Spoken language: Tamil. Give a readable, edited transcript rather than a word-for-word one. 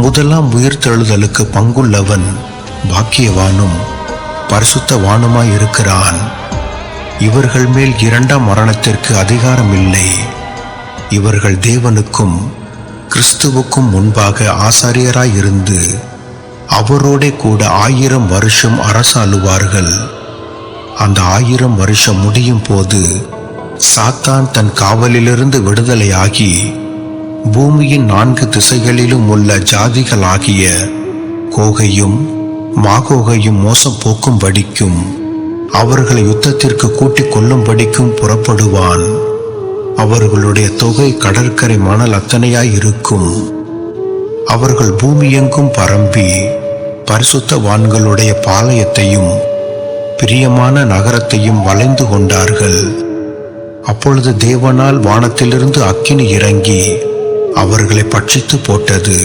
முதலாம் உயிர்த்தெழுதலுக்கு பங்குள்ளவன் பாக்கியவானும் பரிசுத்தவானுமாயிருக்கிறான். இவர்கள் மேல் இரண்டாம் மரணத்திற்கு அதிகாரம் இல்லை. இவர்கள் தேவனுக்கும் கிறிஸ்துவுக்கும் முன்பாக ஆசாரியராயிருந்து அவரோடே கூட 1000 வருஷம் அரசாளுவார்கள். அந்த 1000 வருஷம் முடியும் போது சாத்தான் தன் காவலிலிருந்து விடுதலையாகி பூமியின் 4 திசைகளிலும் உள்ள ஜாதிகளாகிய கோகையும் மாகோகையும் மோசம் போக்கும்படிக்கும் அவர்களை யுத்தத்திற்கு கூட்டிக் கொள்ளும்படிக்கும் புறப்படுவான். அவர்களுடைய தொகை கடற்கரை மணல் அத்தனையாயிருக்கும். அவர்கள் பூமியெங்கும் பரம்பி பரிசுத்தவான்களுடைய பாளையத்தையும் பிரியமான நகரத்தையும் வளைந்து கொண்டார்கள். அப்பொழுது தேவனால் வானத்திலிருந்து அக்கினி இறங்கி அவர்களை பட்சித்து போட்டது.